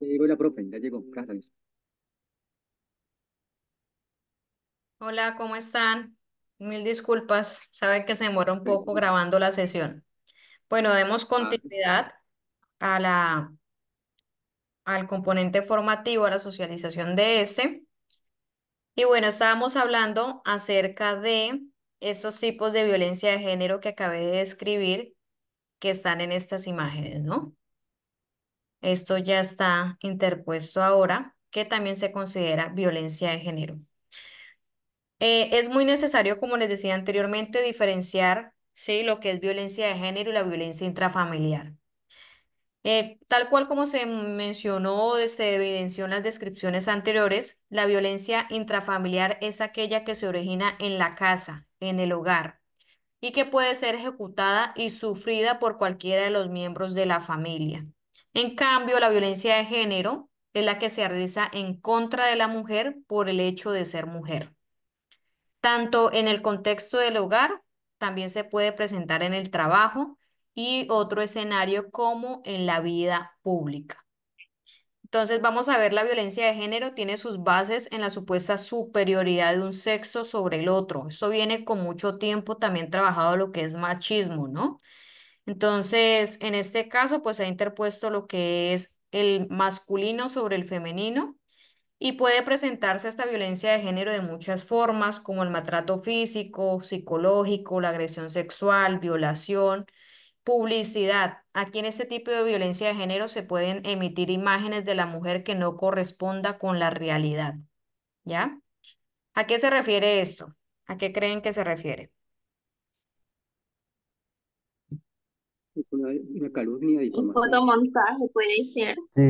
Ya llegó la profe, ya llegó. Gracias. Hola, ¿cómo están? Mil disculpas, saben que se demora un poco grabando la sesión. Bueno, demos Ah, continuidad a al componente formativo, a la socialización de este. Y bueno, estábamos hablando acerca de estos tipos de violencia de género que acabé de describir que están en estas imágenes, ¿no? Esto ya está interpuesto ahora, que también se considera violencia de género. Es muy necesario, como les decía anteriormente, diferenciar, ¿sí?, lo que es violencia de género y la violencia intrafamiliar. Tal cual como se mencionó, se evidenció en las descripciones anteriores, la violencia intrafamiliar es aquella que se origina en la casa, en el hogar, y que puede ser ejecutada y sufrida por cualquiera de los miembros de la familia. En cambio, la violencia de género es la que se realiza en contra de la mujer por el hecho de ser mujer. Tanto en el contexto del hogar, también se puede presentar en el trabajo y otro escenario como en la vida pública. Entonces vamos a ver, la violencia de género tiene sus bases en la supuesta superioridad de un sexo sobre el otro. Esto viene con mucho tiempo también trabajado lo que es machismo, ¿no? Entonces, en este caso, pues se ha interpuesto lo que es el masculino sobre el femenino y puede presentarse esta violencia de género de muchas formas, como el maltrato físico, psicológico, la agresión sexual, violación, publicidad. Aquí en este tipo de violencia de género se pueden emitir imágenes de la mujer que no corresponda con la realidad, ¿ya? ¿A qué se refiere esto? ¿A qué creen que se refiere? es una calumnia, Y difamación. fotomontaje puede ser. Sí,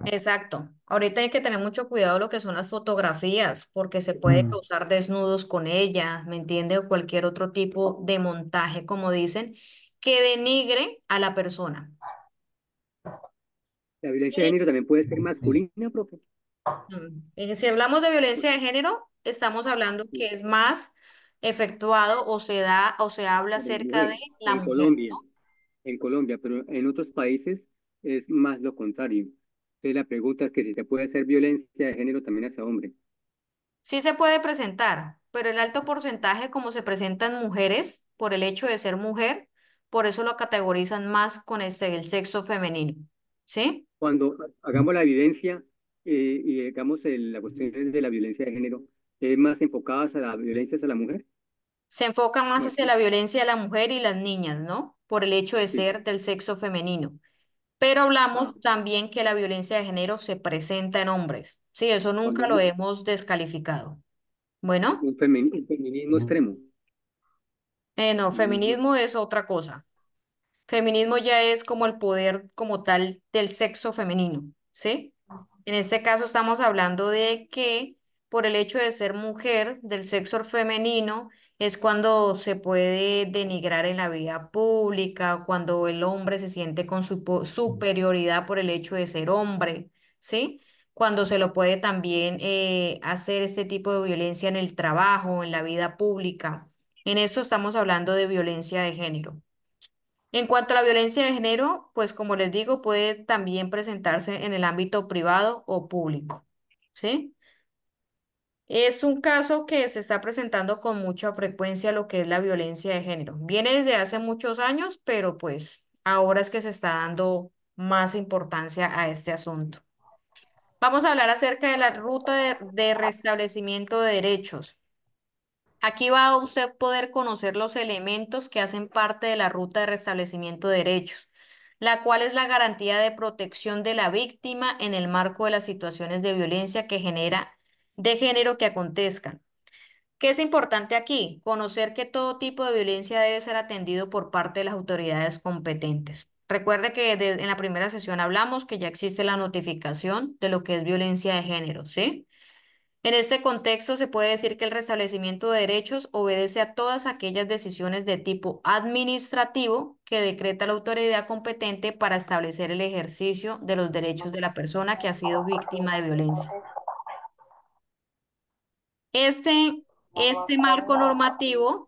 Exacto. Ahorita hay que tener mucho cuidado lo que son las fotografías, porque se puede mm, causar desnudos con ellas, ¿me entiende? O cualquier otro tipo de montaje, como dicen, que denigre a la persona. La violencia de Y, género también puede ser sí. masculina, profe. si hablamos de violencia de género, estamos hablando que es más efectuado o se da o se habla Por acerca de mujeres, la en mujer, Colombia, ¿no? en Colombia, pero en otros países es más lo contrario. Entonces la pregunta es que si se puede hacer violencia de género también hacia hombre. Sí se puede presentar, pero el alto porcentaje como se presentan mujeres por el hecho de ser mujer, por eso lo categorizan más con el sexo femenino. ¿Sí? Cuando hagamos la evidencia y hagamos la cuestión de la violencia de género, es más enfocadas a la violencia hacia la mujer. Se enfoca más hacia Martín. la violencia de la mujer y las niñas, ¿no? Por el hecho de Sí. ser del sexo femenino. Pero Ah, hablamos también que la violencia de género se presenta en hombres. Sí, eso cuando nunca lo hemos descalificado. Bueno, un feminismo Mm. extremo. no, Feminismo feminismo es otra cosa. Feminismo ya es como el poder como tal del sexo femenino, ¿sí? En este caso estamos hablando de que por el hecho de ser mujer del sexo femenino es cuando se puede denigrar en la vida pública, cuando el hombre se siente con superioridad por el hecho de ser hombre, ¿sí? Cuando se lo puede también hacer este tipo de violencia en el trabajo, en la vida pública. En esto estamos hablando de violencia de género. En cuanto a la violencia de género, pues como les digo, puede también presentarse en el ámbito privado o público, ¿sí? Es un caso que se está presentando con mucha frecuencia lo que es la violencia de género. Viene desde hace muchos años, pero pues ahora es que se está dando más importancia a este asunto. Vamos a hablar acerca de la ruta de restablecimiento de derechos. Aquí va a usted poder conocer los elementos que hacen parte de la ruta de restablecimiento de derechos, la cual es la garantía de protección de la víctima en el marco de las situaciones de violencia que genera de género que acontezcan. ¿Qué es importante aquí? Conocer que todo tipo de violencia debe ser atendido por parte de las autoridades competentes. Recuerde que en la primera sesión hablamos que ya existe la notificación de lo que es violencia de género, ¿sí? En este contexto, se puede decir que el restablecimiento de derechos obedece a todas aquellas decisiones de tipo administrativo que decreta la autoridad competente para establecer el ejercicio de los derechos de la persona que ha sido víctima de violencia. Este, este marco normativo,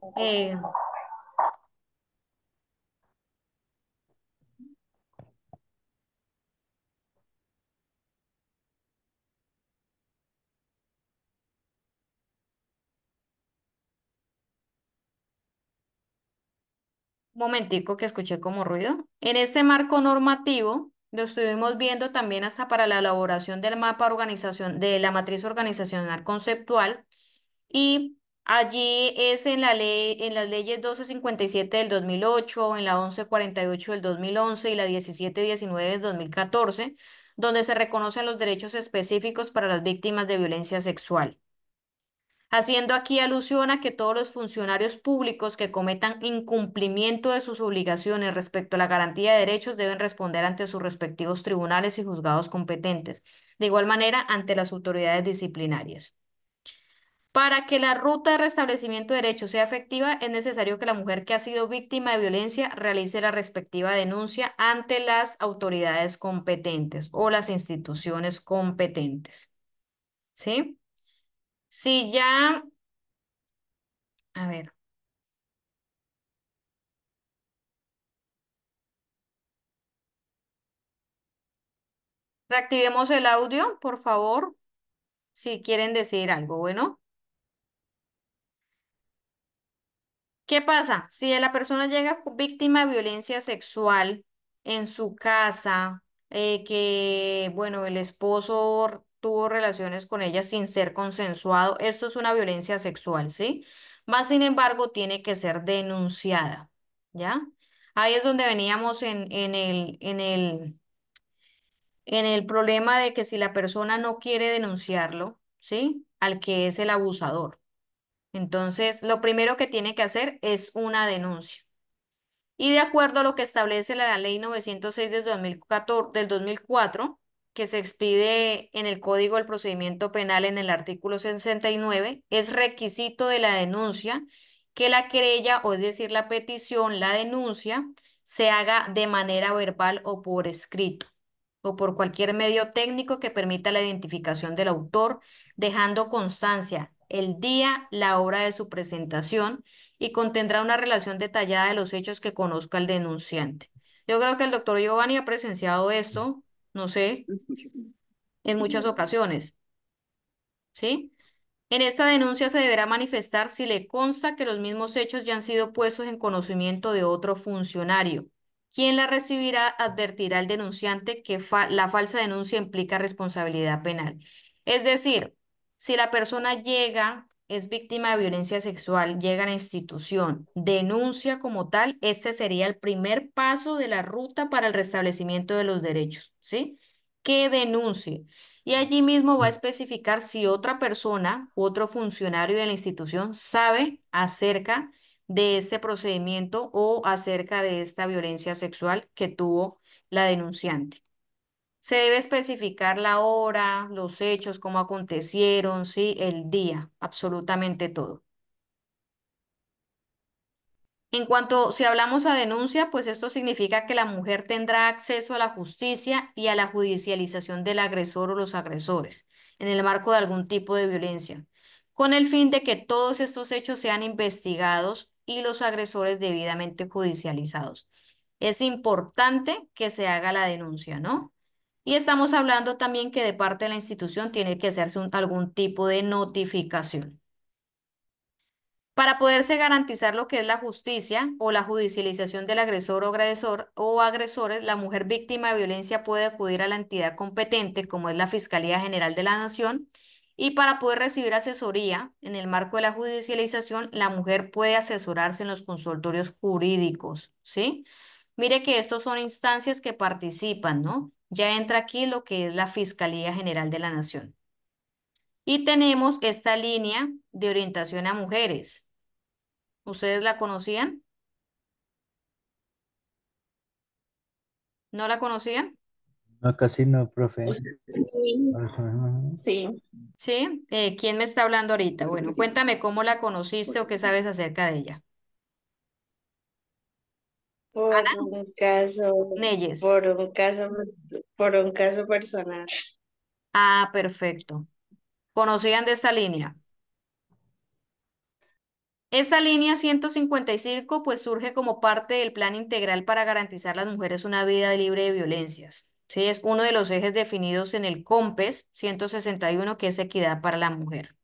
Momentico que escuché como ruido. En este marco normativo lo estuvimos viendo también hasta para la elaboración del mapa organización de la matriz organizacional conceptual y allí es en la ley en las leyes 1257 del 2008, en la 1148 del 2011 y la 1719 del 2014, donde se reconocen los derechos específicos para las víctimas de violencia sexual, haciendo aquí alusión a que todos los funcionarios públicos que cometan incumplimiento de sus obligaciones respecto a la garantía de derechos deben responder ante sus respectivos tribunales y juzgados competentes, de igual manera ante las autoridades disciplinarias. Para que la ruta de restablecimiento de derechos sea efectiva, es necesario que la mujer que ha sido víctima de violencia realice la respectiva denuncia ante las autoridades competentes o las instituciones competentes. ¿Sí? Si ya, a ver. Reactivemos el audio, por favor, si quieren decir algo. Bueno, ¿qué pasa? Si la persona llega víctima de violencia sexual en su casa, que, bueno, el esposo tuvo relaciones con ella sin ser consensuado, esto es una violencia sexual, ¿sí? Más sin embargo, tiene que ser denunciada, ¿ya? Ahí es donde veníamos en el problema de que si la persona no quiere denunciarlo, ¿sí? Al que es el abusador. Entonces, lo primero que tiene que hacer es una denuncia. Y de acuerdo a lo que establece la Ley 906 del 2014, del 2004, que se expide en el Código del Procedimiento Penal en el artículo 69, es requisito de la denuncia que la querella, o es decir, la petición, la denuncia, se haga de manera verbal o por escrito, o por cualquier medio técnico que permita la identificación del autor, dejando constancia el día, la hora de su presentación y contendrá una relación detallada de los hechos que conozca el denunciante. Yo creo que el doctor Giovanni ha presenciado esto, no sé, en muchas ocasiones, ¿sí? En esta denuncia se deberá manifestar si le consta que los mismos hechos ya han sido puestos en conocimiento de otro funcionario. Quien la recibirá advertirá al denunciante que la falsa denuncia implica responsabilidad penal. Es decir, si la persona llega, es víctima de violencia sexual, llega a la institución, denuncia como tal, este sería el primer paso de la ruta para el restablecimiento de los derechos, ¿sí? Que denuncie. Y allí mismo va a especificar si otra persona u otro funcionario de la institución sabe acerca de este procedimiento o acerca de esta violencia sexual que tuvo la denunciante. Se debe especificar la hora, los hechos, cómo acontecieron, sí, el día, absolutamente todo. En cuanto, si hablamos a denuncia, pues esto significa que la mujer tendrá acceso a la justicia y a la judicialización del agresor o los agresores en el marco de algún tipo de violencia, con el fin de que todos estos hechos sean investigados y los agresores debidamente judicializados. Es importante que se haga la denuncia, ¿no? Y estamos hablando también que de parte de la institución tiene que hacerse algún tipo de notificación. Para poderse garantizar lo que es la justicia o la judicialización del agresor o agresor o agresores, la mujer víctima de violencia puede acudir a la entidad competente, como es la Fiscalía General de la Nación, y para poder recibir asesoría en el marco de la judicialización, la mujer puede asesorarse en los consultorios jurídicos, ¿sí? Mire que estos son instancias que participan, ¿no? Ya entra aquí lo que es la Fiscalía General de la Nación. Y tenemos esta línea de orientación a mujeres. ¿Ustedes la conocían? ¿No la conocían? No, casi no, profe. Sí, Ajá. sí, ¿Sí? ¿Quién me está hablando ahorita? Parece que Bueno, sí. cuéntame cómo la conociste o Porque qué sabes acerca de ella. por Ana un caso, Neyes. por un caso personal. Ah, perfecto. ¿Conocían de esta línea? Esta línea 155 pues surge como parte del Plan Integral para garantizar a las mujeres una vida libre de violencias. Sí, es uno de los ejes definidos en el COMPES 161, que es equidad para la mujer.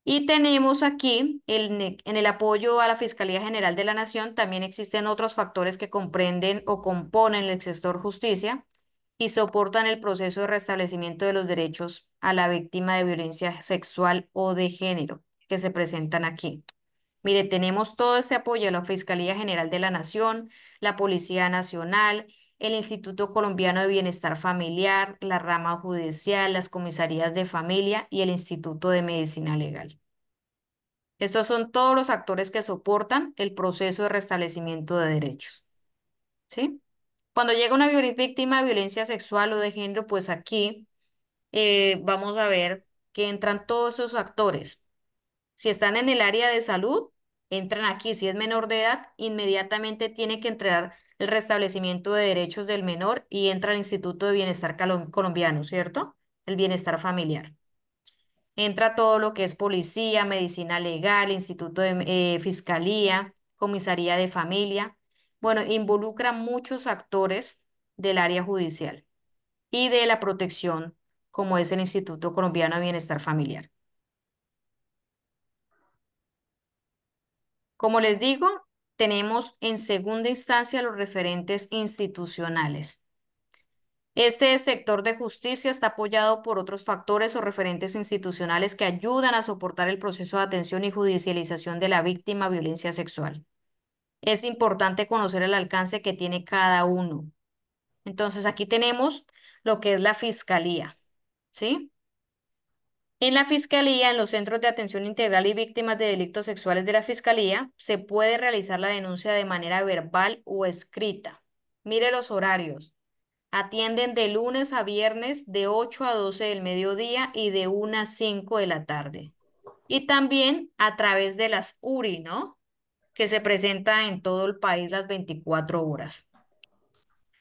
Y tenemos aquí, en el apoyo a la Fiscalía General de la Nación, también existen otros factores que comprenden o componen el sector justicia y soportan el proceso de restablecimiento de los derechos a la víctima de violencia sexual o de género que se presentan aquí. Mire, tenemos todo este apoyo a la Fiscalía General de la Nación, la Policía Nacional, el Instituto Colombiano de Bienestar Familiar, la rama judicial, las comisarías de familia y el Instituto de Medicina Legal. Estos son todos los actores que soportan el proceso de restablecimiento de derechos, ¿sí? Cuando llega una víctima de violencia sexual o de género, pues aquí vamos a ver que entran todos esos actores. Si están en el área de salud, entran aquí. Si es menor de edad, inmediatamente tiene que entrar el restablecimiento de derechos del menor y entra el Instituto de Bienestar Colombiano, ¿cierto? El bienestar familiar. Entra todo lo que es policía, medicina legal, instituto de fiscalía, comisaría de familia. Bueno, involucra muchos actores del área judicial y de la protección, como es el Instituto Colombiano de Bienestar Familiar. Como les digo, tenemos en segunda instancia los referentes institucionales. Este sector de justicia está apoyado por otros factores o referentes institucionales que ayudan a soportar el proceso de atención y judicialización de la víctima de violencia sexual. Es importante conocer el alcance que tiene cada uno. Entonces, aquí tenemos lo que es la fiscalía, ¿sí? En la Fiscalía, en los Centros de Atención Integral y Víctimas de Delitos Sexuales de la Fiscalía, se puede realizar la denuncia de manera verbal o escrita. Mire los horarios. Atienden de lunes a viernes de 8 a 12 del mediodía y de 1 a 5 de la tarde. Y también a través de las URI, ¿no? Que se presenta en todo el país las 24 horas.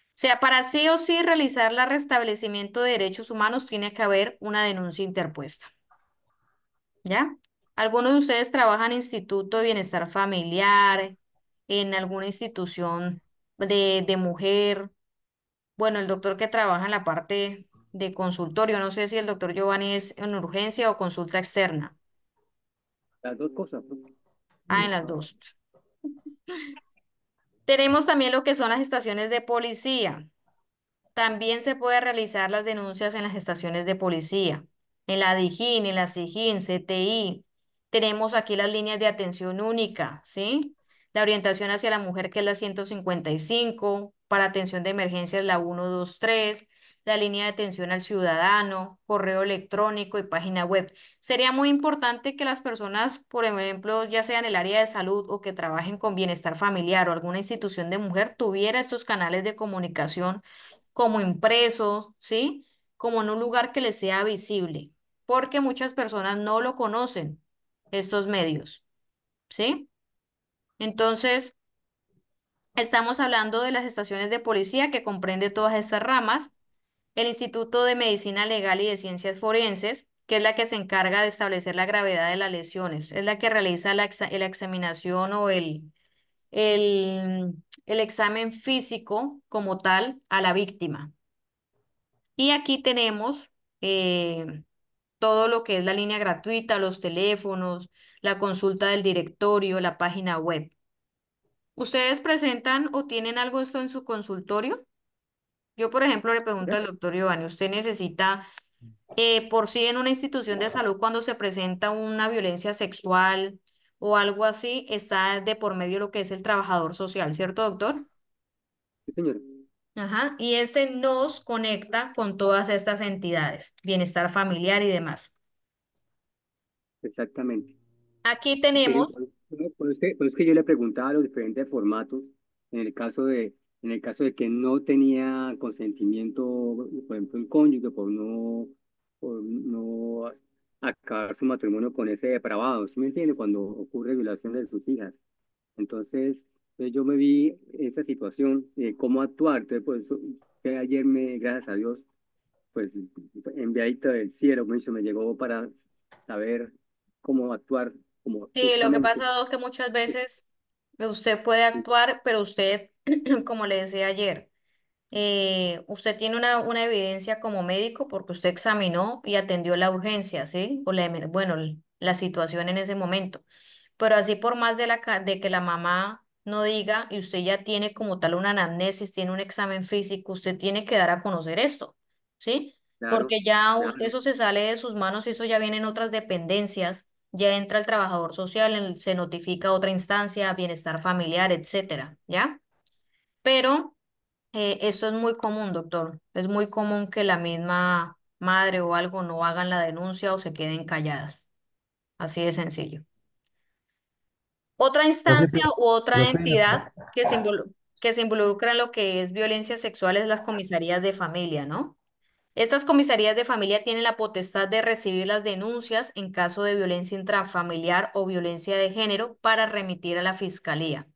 O sea, para sí o sí realizar el restablecimiento de derechos humanos tiene que haber una denuncia interpuesta. ¿Ya? ¿Algunos de ustedes trabajan en Instituto de Bienestar Familiar, en alguna institución de mujer? Bueno, el doctor que trabaja en la parte de consultorio, no sé si el doctor Giovanni es en urgencia o consulta externa. Las dos cosas, pues. Ah, en las dos. Tenemos también lo que son las estaciones de policía. También se puede realizar las denuncias en las estaciones de policía, en la DIJÍN, en la SIJÍN, CTI. Tenemos aquí las líneas de atención única, ¿sí? La orientación hacia la mujer, que es la 155, para atención de emergencias la 123, la línea de atención al ciudadano, correo electrónico y página web. Sería muy importante que las personas, por ejemplo, ya sea en el área de salud o que trabajen con bienestar familiar o alguna institución de mujer, tuviera estos canales de comunicación como impreso, ¿sí? Como en un lugar que les sea visible, porque muchas personas no lo conocen, estos medios, ¿sí? Entonces, estamos hablando de las estaciones de policía que comprende todas estas ramas, el Instituto de Medicina Legal y de Ciencias Forenses, que es la que se encarga de establecer la gravedad de las lesiones, es la que realiza la examinación o el, el examen físico como tal a la víctima. Y aquí tenemos todo lo que es la línea gratuita, los teléfonos, la consulta del directorio, la página web. ¿Ustedes presentan o tienen algo de esto en su consultorio? Yo, por ejemplo, le pregunto ¿Ya? al doctor Giovanni, ¿usted necesita, por sí en una institución de salud, cuando se presenta una violencia sexual o algo así, está de por medio lo que es el trabajador social, ¿cierto, doctor? Sí, señor. Ajá, y este nos conecta con todas estas entidades, bienestar familiar y demás. Exactamente. Aquí Sí, tenemos, por eso es que yo le preguntaba los diferentes formatos en el caso de que no tenía consentimiento, por ejemplo, el cónyuge, por no acabar su matrimonio con ese depravado, ¿sí me entiende? Cuando ocurre violación de sus hijas. Entonces, yo me vi esa situación, cómo actuar. Entonces, por eso, que ayer gracias a Dios, pues, enviadito del cielo, me llegó para saber cómo actuar, como sí, lo que justamente. pasa es que muchas veces usted puede actuar, pero usted, como le decía ayer, usted tiene una evidencia como médico porque usted examinó y atendió la urgencia, ¿sí? O bueno, la situación en ese momento. Pero así por más de que la mamá no diga y usted ya tiene como tal una anamnesis, tiene un examen físico, usted tiene que dar a conocer esto, ¿sí? Claro, Porque ya claro, eso se sale de sus manos y eso ya viene en otras dependencias, ya entra el trabajador social, se notifica a otra instancia, bienestar familiar, etcétera, ¿ya? Pero eso es muy común, doctor. Es muy común que la misma madre o algo no hagan la denuncia o se queden calladas. Así de sencillo. Otra Profe, instancia u otra profe, entidad que se involucra en lo que es violencia sexual es las comisarías de familia, ¿no? Estas comisarías de familia tienen la potestad de recibir las denuncias en caso de violencia intrafamiliar o violencia de género para remitir a la fiscalía.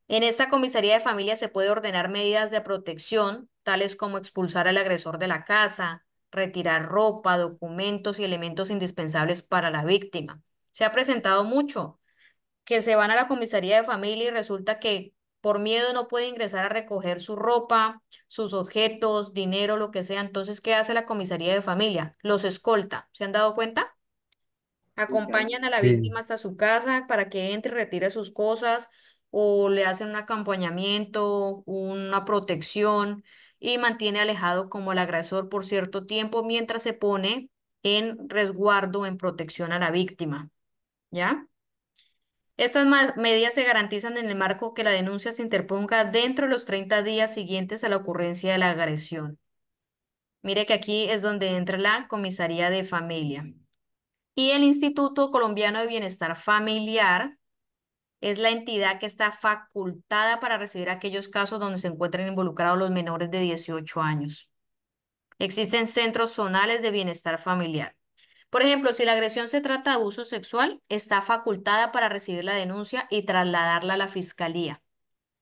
En esta comisaría de familia se puede ordenar medidas de protección, tales como expulsar al agresor de la casa, retirar ropa, documentos y elementos indispensables para la víctima. Se ha presentado mucho que se van a la comisaría de familia y resulta que por miedo no puede ingresar a recoger su ropa, sus objetos, dinero, lo que sea. Entonces, ¿qué hace la comisaría de familia? Los escolta. ¿Se han dado cuenta? sí, claro. Acompañan a la sí, víctima hasta su casa para que entre y retire sus cosas o le hacen un acompañamiento, una protección y mantiene alejado como el agresor por cierto tiempo mientras se pone en resguardo, en protección a la víctima. ¿Ya? Estas medidas se garantizan en el marco que la denuncia se interponga dentro de los 30 días siguientes a la ocurrencia de la agresión. Mire que aquí es donde entra la comisaría de familia. Y el Instituto Colombiano de Bienestar Familiar es la entidad que está facultada para recibir aquellos casos donde se encuentren involucrados los menores de 18 años. Existen centros zonales de bienestar familiar. Por ejemplo, si la agresión se trata de abuso sexual, está facultada para recibir la denuncia y trasladarla a la fiscalía.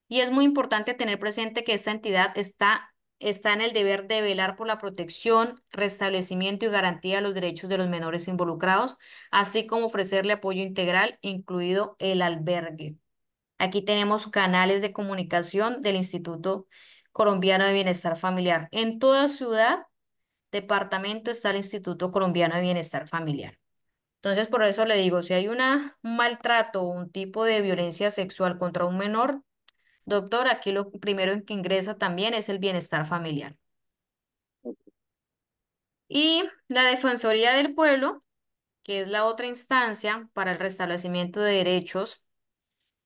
Y es muy importante tener presente que esta entidad está en el deber de velar por la protección, restablecimiento y garantía de los derechos de los menores involucrados, así como ofrecerle apoyo integral, incluido el albergue. Aquí tenemos canales de comunicación del Instituto Colombiano de Bienestar Familiar. En toda ciudad, departamento está el Instituto Colombiano de Bienestar Familiar. Entonces, por eso le digo, si hay un maltrato o un tipo de violencia sexual contra un menor, doctor, aquí lo primero en que ingresa también es el bienestar familiar. Y la Defensoría del Pueblo, que es la otra instancia para el restablecimiento de derechos,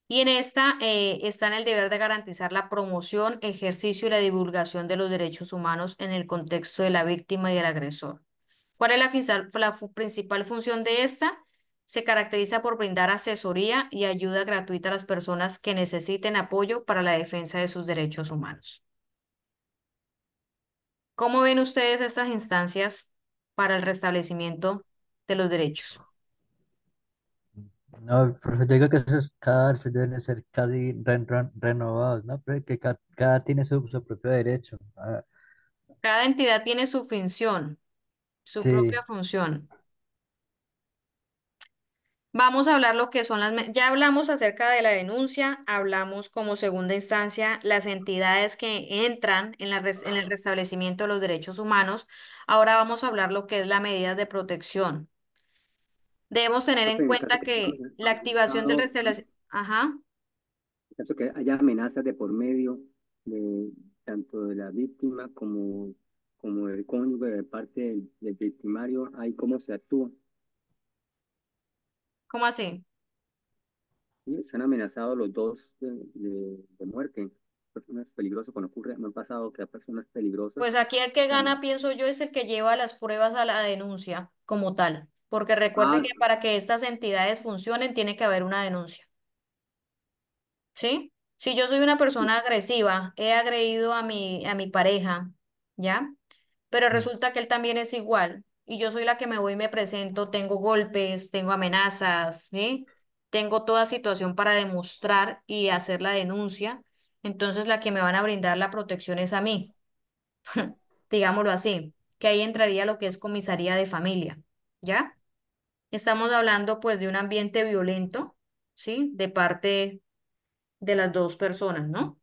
y en esta está en el deber de garantizar la promoción, ejercicio y la divulgación de los derechos humanos en el contexto de la víctima y del agresor. ¿Cuál es principal función de esta? Se caracteriza por brindar asesoría y ayuda gratuita a las personas que necesiten apoyo para la defensa de sus derechos humanos. ¿Cómo ven ustedes estas instancias para el restablecimiento de los derechos? no, profe, yo digo que esos cárceles deben ser casi renovados, ¿no? Pero que cada tiene su propio derecho. Ah, Cada entidad tiene su función, su sí, propia función. Vamos a hablar lo que son ya hablamos acerca de la denuncia, hablamos como segunda instancia las entidades que entran en en el restablecimiento de los derechos humanos. Ahora vamos a hablar lo que es la medida de protección. Debemos tener en Profe, en el caso cuenta que que la activación del restablecimiento, ajá, en caso que haya amenazas de por medio de tanto de la víctima como del cónyuge de parte del victimario, ahí cómo se actúa. ¿cómo así? ¿Sí? Están amenazados los dos de muerte. Personas peligrosas cuando ocurre, me han pasado que hay personas peligrosas. Pues aquí el que Están- gana, pienso yo, es el que lleva las pruebas a la denuncia como tal, porque recuerde Ah, que para que estas entidades funcionen tiene que haber una denuncia, ¿sí? Si yo soy una persona agresiva, he agredido a a mi pareja, ¿ya? Pero mm, resulta que él también es igual y yo soy la que me voy y me presento, tengo golpes, tengo amenazas, ¿sí? Tengo toda situación para demostrar y hacer la denuncia, entonces la que me van a brindar la protección es a mí. Digámoslo así, que ahí entraría lo que es comisaría de familia, ¿ya? Estamos hablando pues de un ambiente violento, ¿sí? De parte de las dos personas, ¿no?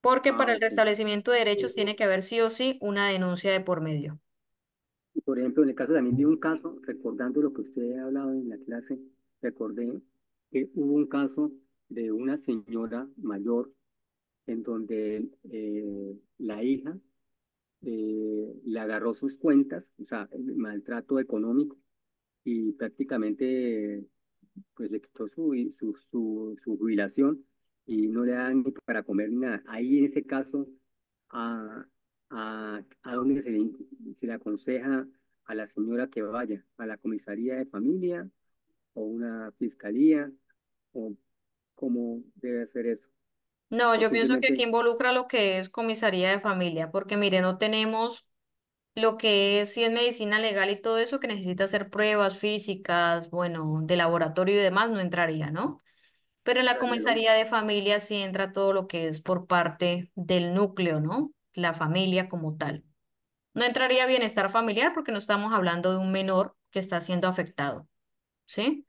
Porque para el ok. restablecimiento de derechos tiene que haber sí o sí una denuncia de por medio. Por ejemplo, en el caso también vi un caso, recordando lo que usted ha hablado en la clase, recordé que hubo un caso de una señora mayor en donde la hija le agarró sus cuentas, o sea, el maltrato económico, y prácticamente pues le quitó su jubilación y no le dan ni para comer ni nada. Ahí en ese caso, ¿a, a dónde se le aconseja a la señora que vaya? ¿A la comisaría de familia o una fiscalía? ¿O cómo debe hacer eso? No, O yo pienso que aquí simplemente, involucra lo que es comisaría de familia, porque mire, no tenemos lo que es, si es medicina legal y todo eso, que necesita hacer pruebas físicas, bueno, de laboratorio y demás, no entraría, ¿no? Pero en la daría lo comisaría de familia sí entra todo lo que es por parte del núcleo, ¿no? La familia como tal. No entraría bienestar familiar porque no estamos hablando de un menor que está siendo afectado, ¿sí?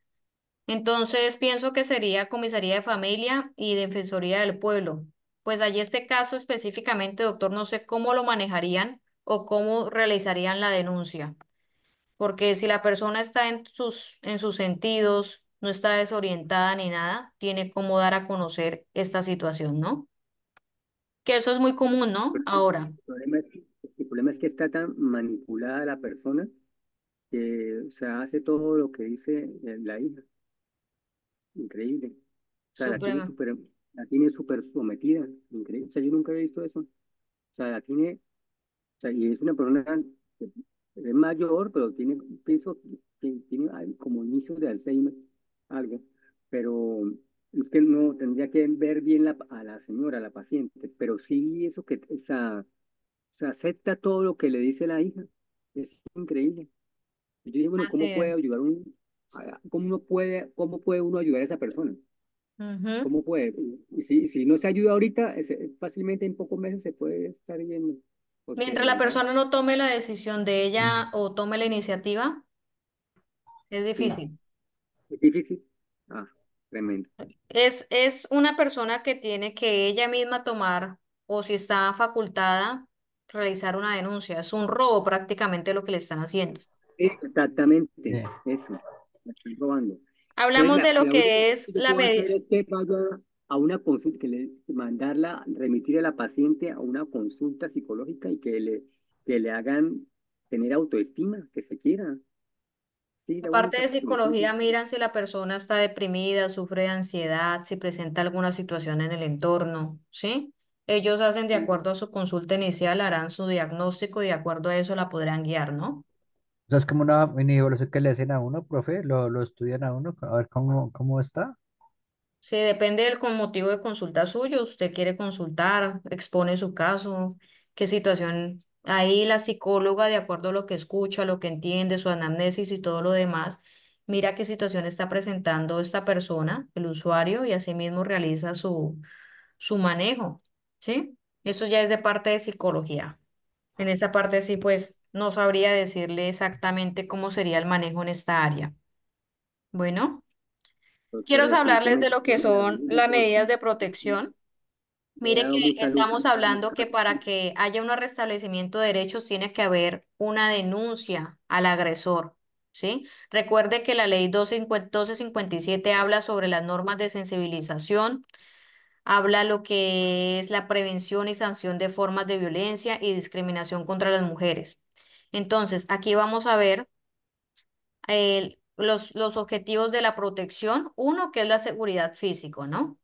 Entonces pienso que sería comisaría de familia y defensoría del pueblo. Pues allí este caso específicamente, doctor, no sé cómo lo manejarían o cómo realizarían la denuncia. Porque si la persona está en sus sentidos, no está desorientada ni nada, tiene cómo dar a conocer esta situación, ¿no? Que eso es muy común, ¿no? Ahora, el problema es que está tan manipulada la persona que, o sea, hace todo lo que dice la hija. Increíble. O sea, suprema. la tiene súper sometida. Increíble. O sea, yo nunca he visto eso. O sea, la tiene, o sea, y es una persona que es mayor, pero tiene, pienso que tiene como inicios de Alzheimer, algo. Pero es que no tendría que ver bien a la señora, a la paciente, pero sí eso que, o sea, acepta todo lo que le dice la hija. Es increíble. Y yo dije, bueno, Así ¿cómo es. puede ayudar cómo puede uno ayudar a esa persona? Ujú. ¿Cómo puede? Y si no se ayuda ahorita, fácilmente en pocos meses se puede estar yendo, porque Mientras de la verdad, persona no tome la decisión de ella o tome la iniciativa, es sí, difícil. es difícil. Ah, tremendo. Es una persona que tiene que ella misma tomar, o si está facultada, realizar una denuncia. Es un robo prácticamente lo que le están haciendo. Sí. Exactamente, eso, me están robando. Entonces, Hablamos de lo la única que cosa es que yo la puedo medida. hacer es que vaya a una consulta, mandarla, remitir a la paciente a una consulta psicológica y que le hagan tener autoestima, que se quiera. Sí, la Aparte única de solución que psicología, miran si la persona está deprimida, sufre de ansiedad, si presenta alguna situación en el entorno, ¿sí? Ellos hacen de acuerdo a su consulta inicial, harán su diagnóstico y de acuerdo a eso la podrán guiar, ¿no? O sea, es como una mini evaluación que le hacen a uno, profe, lo estudian a uno, a ver cómo está. Sí, depende del motivo de consulta suyo. Usted quiere consultar, expone su caso, qué situación. Ahí la psicóloga, de acuerdo a lo que escucha, lo que entiende, su anamnesis y todo lo demás, mira qué situación está presentando esta persona, el usuario, y asimismo realiza su manejo, ¿sí? Eso ya es de parte de psicología. En esa parte sí, pues no sabría decirle exactamente cómo sería el manejo en esta área. Bueno. Quiero doctora, hablarles de definitivamente lo que son las medidas de protección. me ha Mire que dado mucha luz. estamos hablando que para que haya un restablecimiento de derechos tiene que haber una denuncia al agresor, ¿sí? Recuerde que la ley 1257 habla sobre las normas de sensibilización, habla lo que es la prevención y sanción de formas de violencia y discriminación contra las mujeres. Entonces, aquí vamos a ver los objetivos de la protección. Uno, que es la seguridad física, ¿no?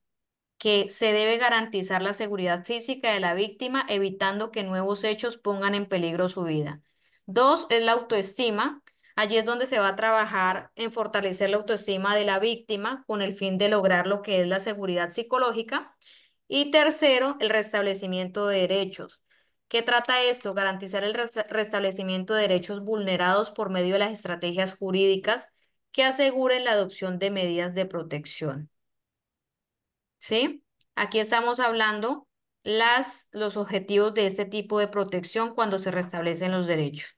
Que se debe garantizar la seguridad física de la víctima, evitando que nuevos hechos pongan en peligro su vida. Dos, es la autoestima. Allí es donde se va a trabajar en fortalecer la autoestima de la víctima con el fin de lograr lo que es la seguridad psicológica. Y tercero, el restablecimiento de derechos. ¿Qué trata esto? Garantizar el restablecimiento de derechos vulnerados por medio de las estrategias jurídicas que aseguren la adopción de medidas de protección. ¿Sí? Aquí estamos hablando los objetivos de este tipo de protección cuando se restablecen los derechos.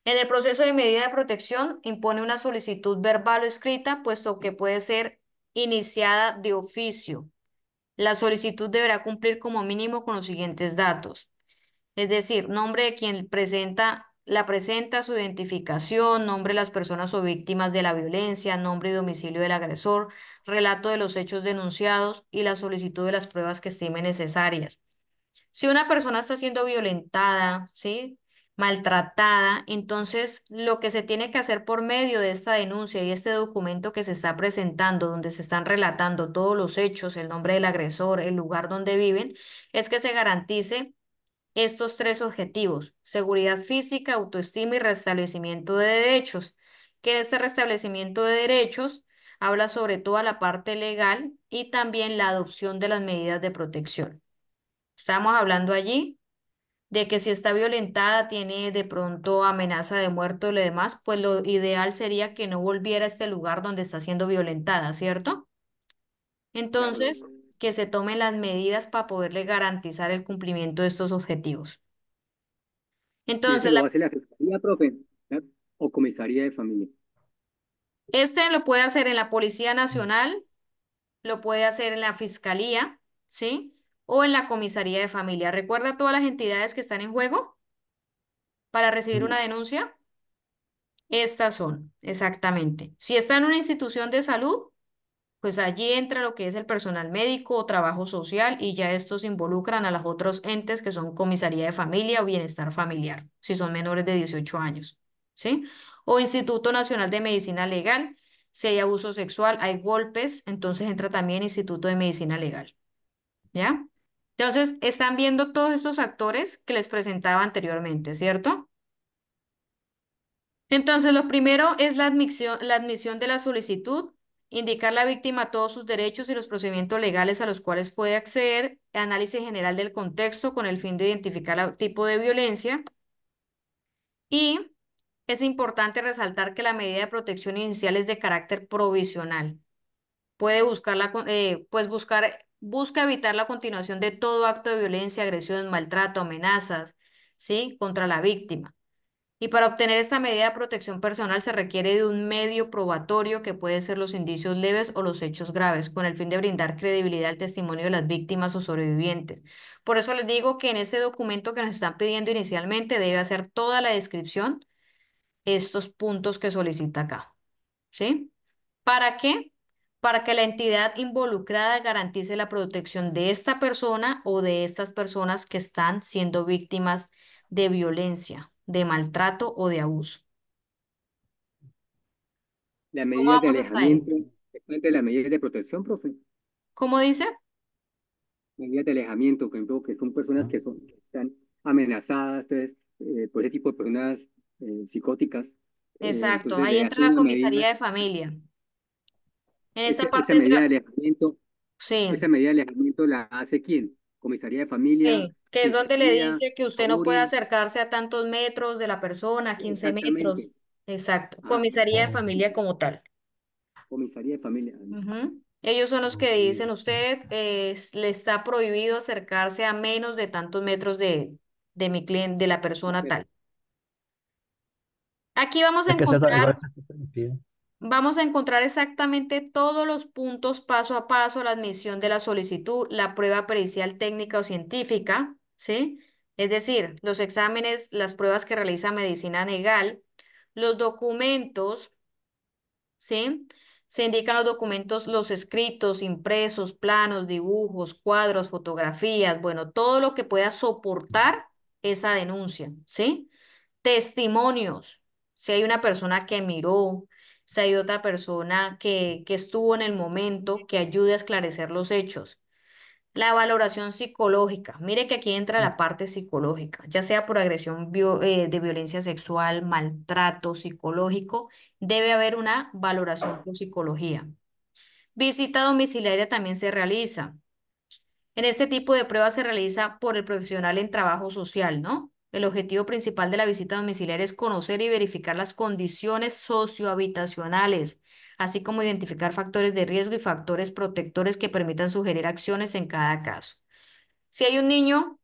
En el proceso de medida de protección impone una solicitud verbal o escrita, puesto que puede ser iniciada de oficio. La solicitud deberá cumplir como mínimo con los siguientes datos, es decir, nombre de quien presenta La presenta, su identificación, nombre de las personas o víctimas de la violencia, nombre y domicilio del agresor, relato de los hechos denunciados y la solicitud de las pruebas que estime necesarias. Si una persona está siendo violentada, ¿sí? Maltratada, entonces lo que se tiene que hacer por medio de esta denuncia y este documento que se está presentando, donde se están relatando todos los hechos, el nombre del agresor, el lugar donde viven, es que se garantice estos tres objetivos: seguridad física, autoestima y restablecimiento de derechos. Que en este restablecimiento de derechos habla sobre toda la parte legal y también la adopción de las medidas de protección. Estamos hablando allí de que si está violentada, tiene de pronto amenaza de muerte o lo demás, pues lo ideal sería que no volviera a este lugar donde está siendo violentada, ¿cierto? Claro. Entonces, que se tomen las medidas para poderle garantizar el cumplimiento de estos objetivos. Y eso Entonces, lo hace la fiscalía, profe, ¿ya? O comisaría de familia. este lo puede hacer en la Policía Nacional, lo puede hacer en la Fiscalía, ¿sí? O en la Comisaría de Familia. ¿Recuerda todas las entidades que están en juego para recibir una Sí. denuncia? Estas son, exactamente. Si está en una institución de salud, pues allí entra lo que es el personal médico o trabajo social y ya estos involucran a los otros entes que son comisaría de familia o bienestar familiar, si son menores de 18 años, ¿sí? O Instituto Nacional de Medicina Legal, si hay abuso sexual, hay golpes, entonces entra también Instituto de Medicina Legal, ¿ya? Entonces, están viendo todos estos actores que les presentaba anteriormente, ¿cierto? Entonces, lo primero es la admisión de la solicitud, indicar a la víctima todos sus derechos y los procedimientos legales a los cuales puede acceder, análisis general del contexto con el fin de identificar el tipo de violencia y es importante resaltar que la medida de protección inicial es de carácter provisional. Puede buscar busca evitar la continuación de todo acto de violencia, agresión, maltrato, amenazas, ¿sí? Contra la víctima. Y para obtener esta medida de protección personal se requiere de un medio probatorio que puede ser los indicios leves o los hechos graves, con el fin de brindar credibilidad al testimonio de las víctimas o sobrevivientes. Por eso les digo que en este documento que nos están pidiendo inicialmente debe hacer toda la descripción, estos puntos que solicita acá. ¿Sí? ¿Para qué? Para que la entidad involucrada garantice la protección de esta persona o de estas personas que están siendo víctimas de violencia, de maltrato o de abuso. Las ¿Cómo medidas de vamos hasta ahí? alejamiento, de las medidas de protección, profe. ¿Cómo dice? Medidas de alejamiento, por ejemplo, que son personas que están amenazadas, entonces, por ese tipo de personas psicóticas. Exacto, Entonces ahí le entra hacen la una medida, comisaría de familia. En esa esa parte medida de entra, alejamiento, esa sí, medida de alejamiento la hace ¿quién? Comisaría de familia, sí, que es donde le fiscalía, dice que usted no puede ORI, acercarse a tantos metros de la persona, 15 metros. exactamente. Exacto, Ah, comisaría de familia como tal. comisaría de familia. Ujú. Ellos son los que dicen, Ok. usted le está prohibido acercarse a menos de tantos metros de mi cliente, de la persona tal. Aquí Es que eso igual eso está permitido. vamos a encontrar exactamente todos los puntos paso a paso, la admisión de la solicitud, la prueba pericial técnica o científica, ¿sí? Es decir, los exámenes, las pruebas que realiza medicina legal, los documentos, ¿sí? Se indican los documentos, los escritos, impresos, planos, dibujos, cuadros, fotografías, bueno, todo lo que pueda soportar esa denuncia, ¿sí? Testimonios, si hay una persona que miró, si hay otra persona que estuvo en el momento, que ayude a esclarecer los hechos. La valoración psicológica. Mire que aquí entra la parte psicológica, ya sea por agresión de violencia sexual, maltrato psicológico, debe haber una valoración por psicología. Visita domiciliaria también se realiza. En este tipo de pruebas se realiza por el profesional en trabajo social, ¿no? El objetivo principal de la visita domiciliaria es conocer y verificar las condiciones sociohabitacionales, así como identificar factores de riesgo y factores protectores que permitan sugerir acciones en cada caso. Si hay un niño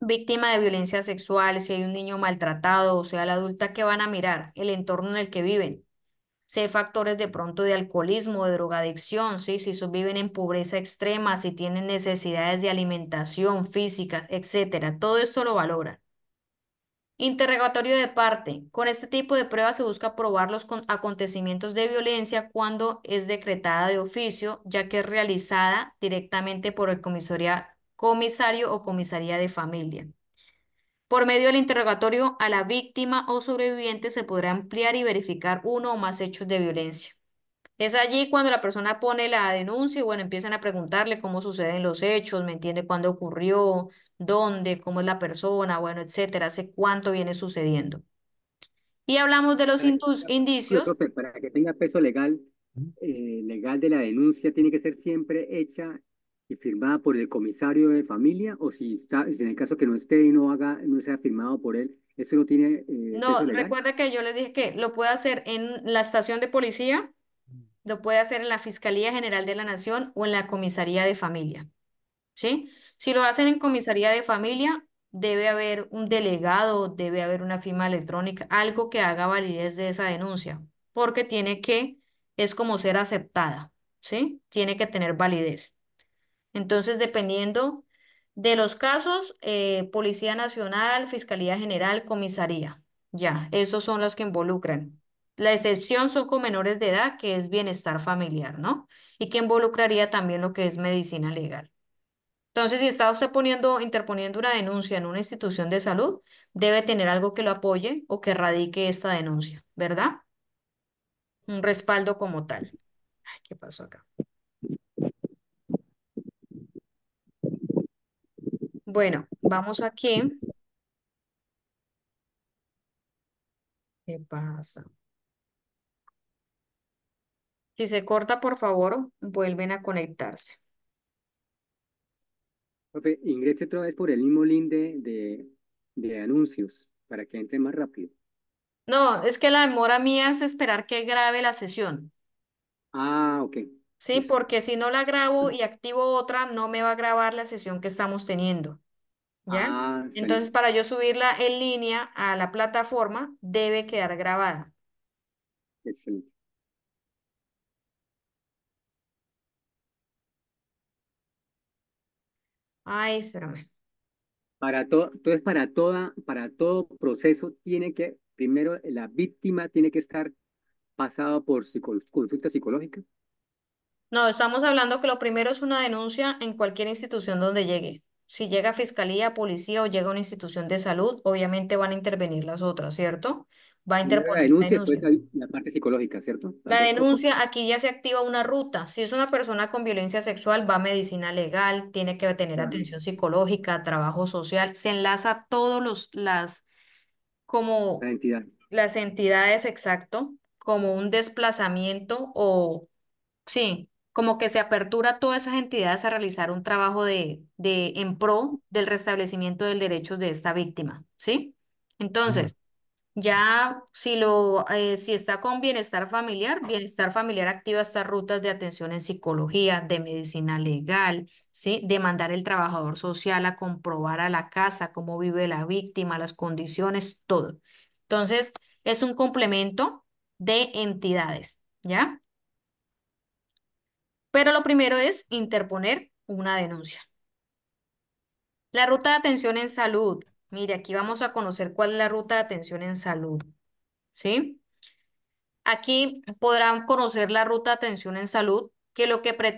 víctima de violencia sexual, si hay un niño maltratado, o sea, la adulta que van a mirar, el entorno en el que viven. Si hay factores de pronto de alcoholismo, de drogadicción, ¿sí? Si viven en pobreza extrema, si tienen necesidades de alimentación física, etcétera. Todo esto lo valoran. Interrogatorio de parte. Con este tipo de pruebas se busca probar los acontecimientos de violencia cuando es decretada de oficio, ya que es realizada directamente por el comisario o comisaría de familia. Por medio del interrogatorio a la víctima o sobreviviente se podrá ampliar y verificar uno o más hechos de violencia. Es allí cuando la persona pone la denuncia y bueno, empiezan a preguntarle cómo suceden los hechos, ¿me entiende? ¿Cuándo ocurrió? ¿Dónde? ¿Cómo es la persona? Bueno, etcétera. ¿Hace cuánto viene sucediendo? Y hablamos de los Para que tenga, indicios. profe, para que tenga peso legal, ¿Mm? legal de la denuncia, tiene que ser siempre hecha y firmada por el comisario de familia, o si está, si en el caso que no esté y no haga, no sea firmado por él, ¿eso no tiene peso No, legal? recuerda que yo les dije que lo puede hacer en la estación de policía, lo puede hacer en la Fiscalía General de la Nación o en la Comisaría de Familia. ¿Sí? Si lo hacen en comisaría de familia, debe haber un delegado, debe haber una firma electrónica, algo que haga validez de esa denuncia, porque es como ser aceptada, ¿sí? Tiene que tener validez. Entonces, dependiendo de los casos, Policía Nacional, Fiscalía General, Comisaría, ya, esos son los que involucran. La excepción son con menores de edad, que es bienestar familiar, ¿no? Y que involucraría también lo que es medicina legal. Entonces, si está usted interponiendo una denuncia en una institución de salud, debe tener algo que lo apoye o que radique esta denuncia, ¿verdad? Un respaldo como tal. Ay, ¿qué pasó acá? Bueno, vamos aquí. ¿Qué pasa? Si se corta, por favor, vuelven a conectarse. Profe, ingrese otra vez por el mismo link de anuncios para que entre más rápido. No, es que la demora mía es esperar que grabe la sesión, Ah, ok, ¿sí? listo. Porque si no la grabo y activo otra, no me va a grabar la sesión que estamos teniendo. ¿Ya? Ah, está Entonces, listo. para yo subirla en línea a la plataforma, debe quedar grabada. Excelente. Ay, espérame. Entonces, para todo proceso tiene que, primero, la víctima tiene que estar pasada por consulta psicológica. No, estamos hablando que lo primero es una denuncia en cualquier institución donde llegue. Si llega a fiscalía, policía o llega a una institución de salud, obviamente van a intervenir las otras, ¿cierto? Va a Primero la interponer la denuncia, después denuncia. la parte psicológica, ¿cierto? Las La dos cosas. denuncia, aquí ya se activa una ruta. Si es una persona con violencia sexual, va a medicina legal, tiene que tener Claro, atención psicológica, trabajo social, se enlaza todos la como entidad. las entidades, exacto, como un desplazamiento o, sí, como que se apertura todas esas entidades a realizar un trabajo en pro del restablecimiento del derecho de esta víctima, ¿sí? Mm. Entonces, ya si está con bienestar familiar activa estas rutas de atención en psicología, de medicina legal, ¿sí? De mandar el trabajador social a comprobar a la casa cómo vive la víctima, las condiciones, todo. Entonces, es un complemento de entidades, ¿ya? Pero lo primero es interponer una denuncia. La ruta de atención en salud. Mire, aquí vamos a conocer cuál es la ruta de atención en salud, ¿sí? Aquí podrán conocer la ruta de atención en salud, que lo que pretende